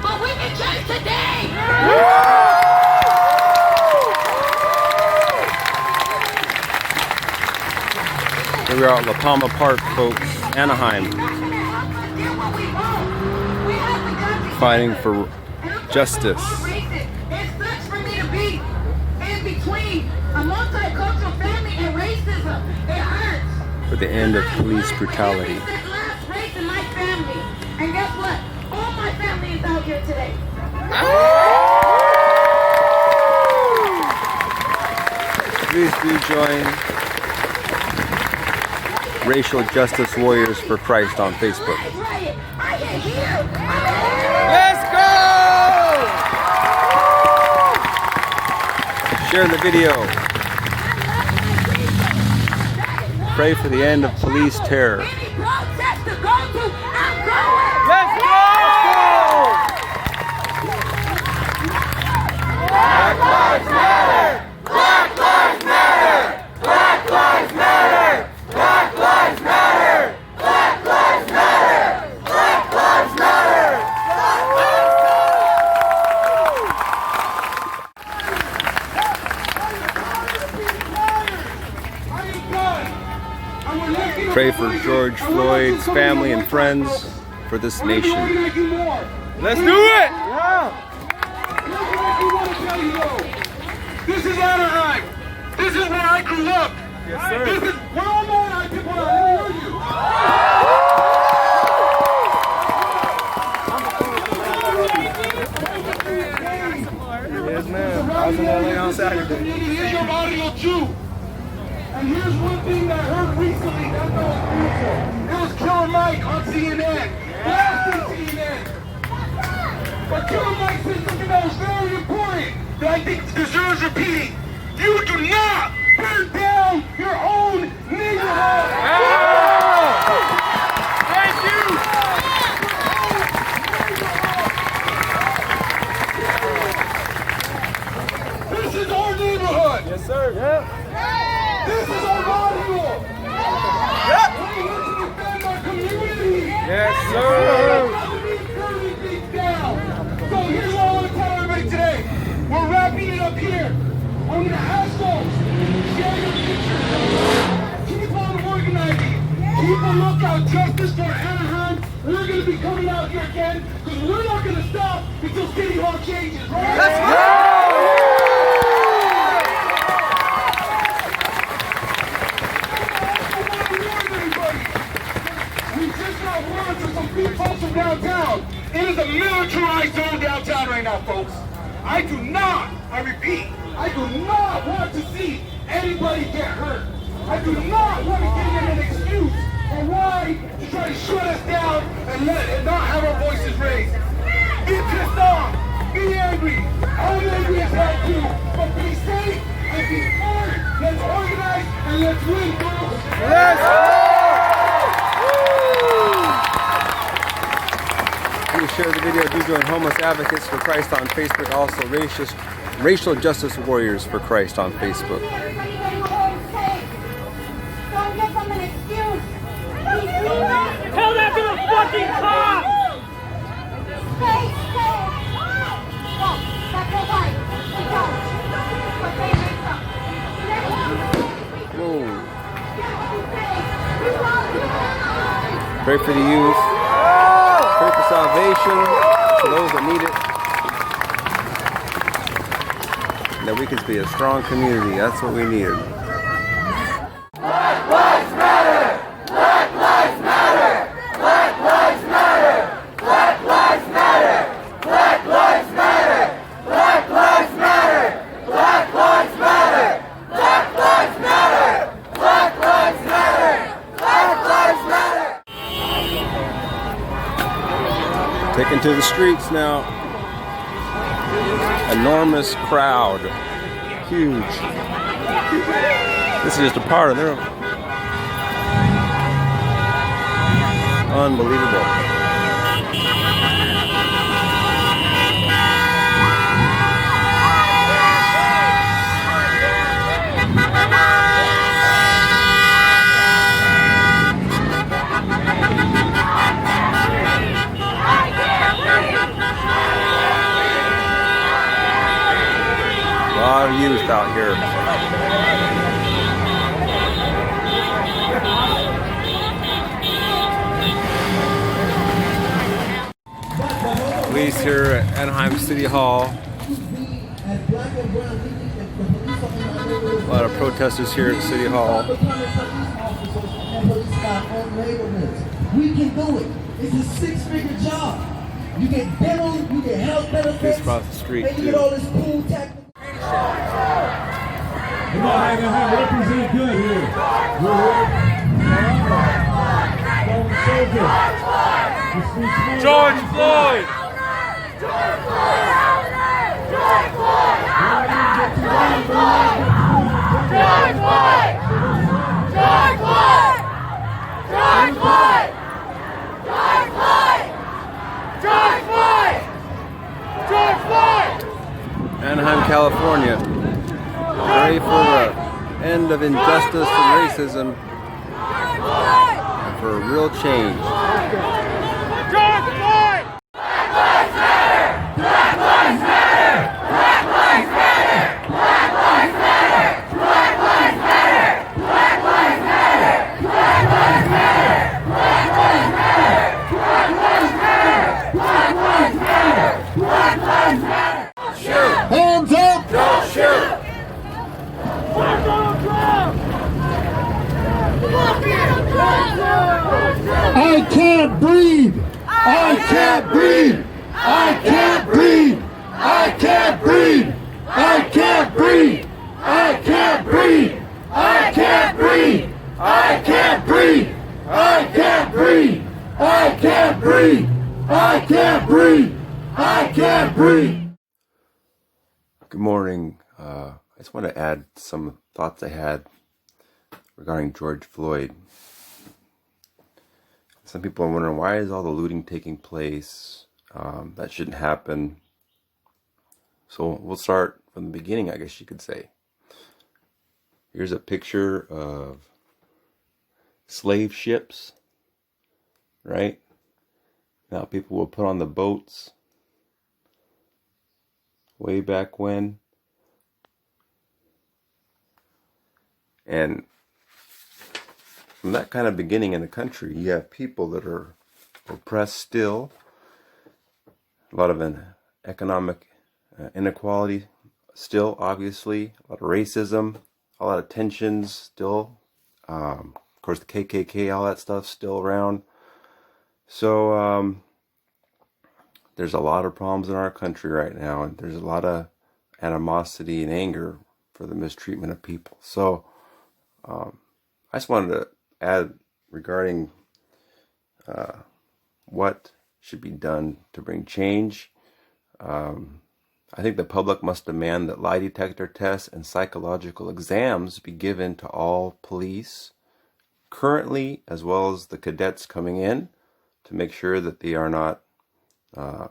but we can change today. Here we are at Palma Park, folks, Anaheim, fighting for justice. It sucks for me to be in between a multicultural family and racism. It hurts. For the end of police brutality. It's that last race in my family. And guess what? All my family is out here today. Please do join Racial Justice Warriors for Christ on Facebook. Let's go! Share the video. Pray for the end of police terror. Let's go! Black Lives Matter! Black Lives Matter! Black Lives Matter! Black Lives Matter! Black Lives Matter! Black Lives Matter! Pray for George Floyd's family and friends, for this nation. Let's do it! This is Anaheim. This is where I grew up. Yes, sir. This is where all my I people are. Let me hear you. Yes, ma'am. I was in LA on Saturday. Here's your audio too. And here's one thing that I heard recently that was beautiful. It was Killer Mike on CNN. Blasting CNN. But Killer Mike said something that was very important that I think deserves repeating. You do not burn down your own neighborhood. Thank you. This is our neighborhood. Yes, sir. Yeah. This is our radio. Yep. We need to defend our community. Yes, sir. So here's what I want to tell everybody today. We're wrapping it up here. I'm going to ask folks, share your pictures. Keep on organizing. Keep a lookout. Justice for Anaheim. We're going to be coming out here again because we're not going to stop until City Hall changes. Right? Let's go! We just got word from some big folks from downtown. It is a militarized zone downtown right now, folks. I repeat, I do not want to see anybody get hurt. I do not want to give them an excuse for why to try to shut us down and not have our voices raised. Be pissed off, be angry. I'm angry as hell too, but be safe and be smart. Let's organize and let's win, folks. Let's go! Please share the video. Do join Homeless Advocates for Christ on Facebook. Also, Racial Justice Warriors for Christ on Facebook. Don't give them an excuse. Tell that to the fucking cop! Whoa. Pray for the youth. Pray for salvation for those that need it. And that we can be a strong community. That's what we need. Black Lives Matter! Black Lives Matter! Black Lives Matter! Black Lives Matter! Black Lives Matter! Black Lives Matter! Black Lives Matter! Black Lives Matter! Black Lives Matter! Black Lives Matter! Taken to the streets now. Enormous crowd. Huge. This is just a part of their unbelievable. youth out here. Police here at Anaheim City Hall. A lot of protesters here at City Hall. We can do it. It's a six-figure job. You get dental, you get health benefits, across the street, and you get all this cool tech. Come on, Anaheim, represent good here. George Floyd! George Floyd! Anaheim, California. Ready for the end of injustice and racism and for real change. George Floyd! Black lives matter! Black lives matter! Black lives matter! Black lives matter! Black lives matter! Black lives matter! Black lives matter! Black lives matter! Black lives matter! Black lives matter! Black lives matter! Shoot! Hands up! Don't shoot! I can't breathe! I can't breathe! I can't breathe! I can't breathe! I can't breathe! I can't breathe! I can't breathe! I can't breathe! I can't breathe! I can't breathe! I can't breathe! I can't breathe! Good morning. I just want to add some thoughts I had regarding George Floyd. Some people are wondering, why is all the looting taking place? That shouldn't happen. So we'll start from the beginning, I guess you could say. Here's a picture of slave ships, right? Now people will put on the boats way back when. And from that kind of beginning in the country, you have people that are oppressed still. A lot of an economic inequality still, obviously. A lot of racism, a lot of tensions still. Of course, the KKK, all that stuff still around. So there's a lot of problems in our country right now, and there's a lot of animosity and anger for the mistreatment of people. So I just wanted to add regarding what should be done to bring change. I think the public must demand that lie detector tests and psychological exams be given to all police currently, as well as the cadets coming in, to make sure that they are not a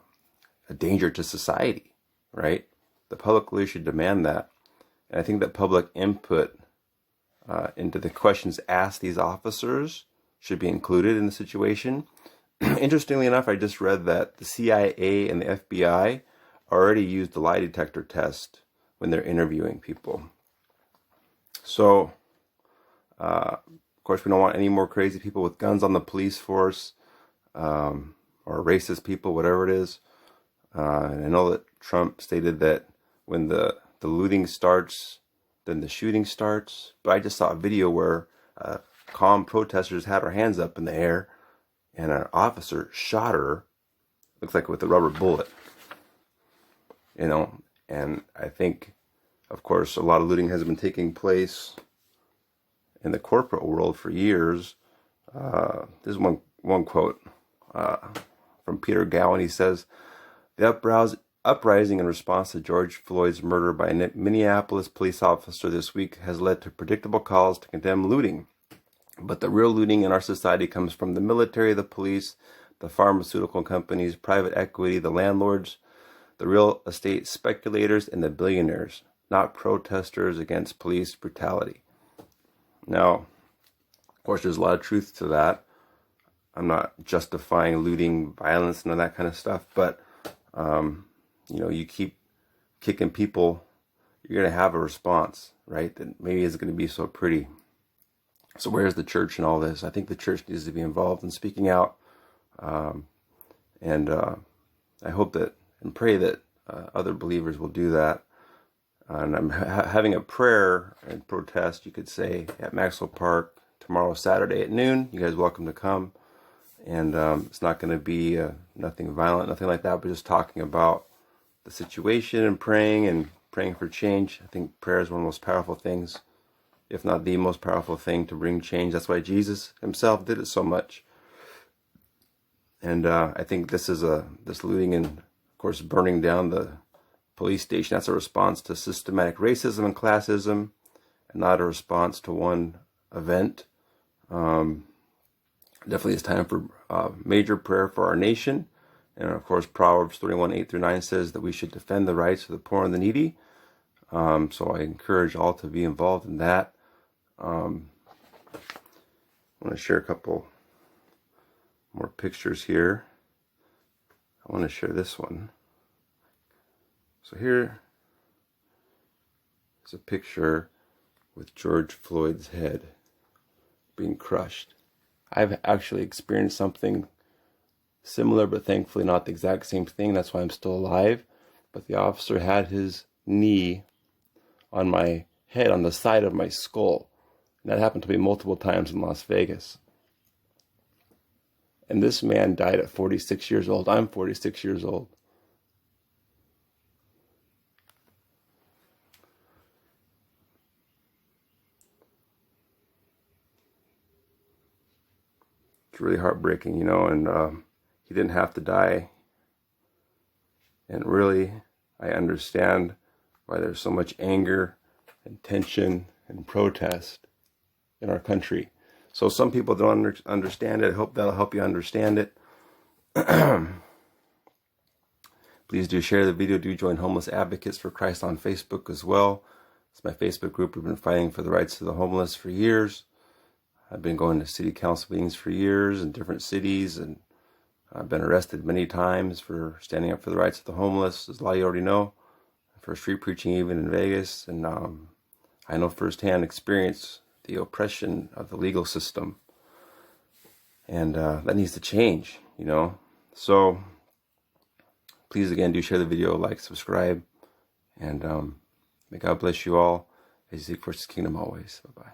danger to society, right? The public really should demand that. And I think that public input into the questions asked these officers should be included in the situation. Interestingly enough, I just read that the CIA and the FBI already used the lie detector test when they're interviewing people. So, of course, we don't want any more crazy people with guns on the police force, or racist people, whatever it is. And I know that Trump stated that when the looting starts, then the shooting starts. But I just saw a video where calm protesters had her hands up in the air, and an officer shot her, looks like with a rubber bullet. You know, and I think, of course, a lot of looting has been taking place in the corporate world for years. There's one quote from Peter Gowan. He says, "The uprising in response to George Floyd's murder by a Minneapolis police officer this week has led to predictable calls to condemn looting. But the real looting in our society comes from the military, the police, the pharmaceutical companies, private equity, the landlords, the real estate speculators, and the billionaires, not protesters against police brutality." Now, of course, there's a lot of truth to that. I'm not justifying looting, violence, and all that kind of stuff, but you know, you keep kicking people you're going to have a response, right? That maybe isn't going to be so pretty. So where's the church in all this? I think the church needs to be involved in speaking out. And I hope that and pray that other believers will do that. And I'm having a prayer and protest, you could say, at Maxwell Park tomorrow, Saturday at noon. You guys are welcome to come. And it's not going to be nothing violent, nothing like that, but just talking about the situation and praying for change. I think prayer is one of the most powerful things, if not the most powerful thing to bring change. That's why Jesus himself did it so much. And I think this looting and, of course, burning down the police station, that's a response to systematic racism and classism, and not a response to one event. Definitely it's time for major prayer for our nation. And of course, Proverbs 31:8-9 says that we should defend the rights of the poor and the needy. So I encourage all to be involved in that. I want to share a couple more pictures here. I want to share this one. So here is a picture with George Floyd's head being crushed. I've actually experienced something similar, but thankfully not the exact same thing. That's why I'm still alive. But the officer had his knee on my head, on the side of my skull. And that happened to me multiple times in Las Vegas. And this man died at 46 years old. I'm 46 years old. It's really heartbreaking, you know, and he didn't have to die. And really, I understand why there's so much anger and tension and protest in our country. So some people don't understand it. I hope that'll help you understand it. Please do share the video. Do join Homeless Advocates for Christ on Facebook as well. It's my Facebook group. We've been fighting for the rights of the homeless for years. I've been going to city council meetings for years in different cities, and I've been arrested many times for standing up for the rights of the homeless, as a lot of you already know, for street preaching even in Vegas. And I know firsthand experience the oppression of the legal system. And that needs to change, you know. So please, again, do share the video, like, subscribe, and may God bless you all as you seek first His kingdom always. Bye-bye.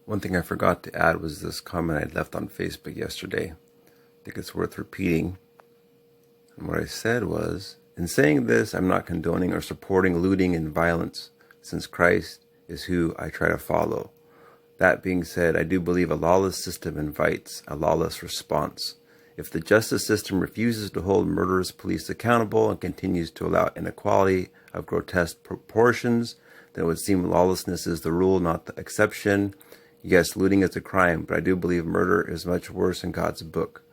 One thing I forgot to add was this comment I'd left on Facebook yesterday. I think it's worth repeating. And what I said was, in saying this, I'm not condoning or supporting looting and violence, since Christ is who I try to follow. That being said, I do believe a lawless system invites a lawless response. If the justice system refuses to hold murderous police accountable and continues to allow inequality of grotesque proportions, then it would seem lawlessness is the rule, not the exception. Yes, looting is a crime, but I do believe murder is much worse in God's book.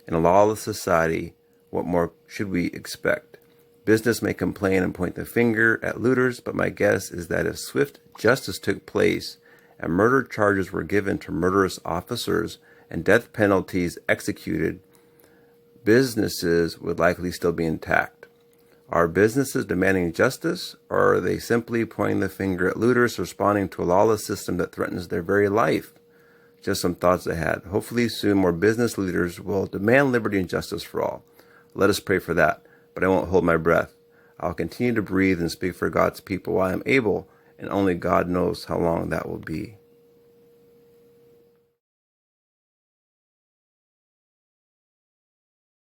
In a lawless society, what more should we expect? Business may complain and point the finger at looters, but my guess is that if swift justice took place and murder charges were given to murderous officers and death penalties executed, businesses would likely still be intact. Are businesses demanding justice, or are they simply pointing the finger at looters, responding to a lawless system that threatens their very life? Just some thoughts I had. Hopefully soon more business leaders will demand liberty and justice for all. Let us pray for that, but I won't hold my breath. I'll continue to breathe and speak for God's people while I'm able, and only God knows how long that will be.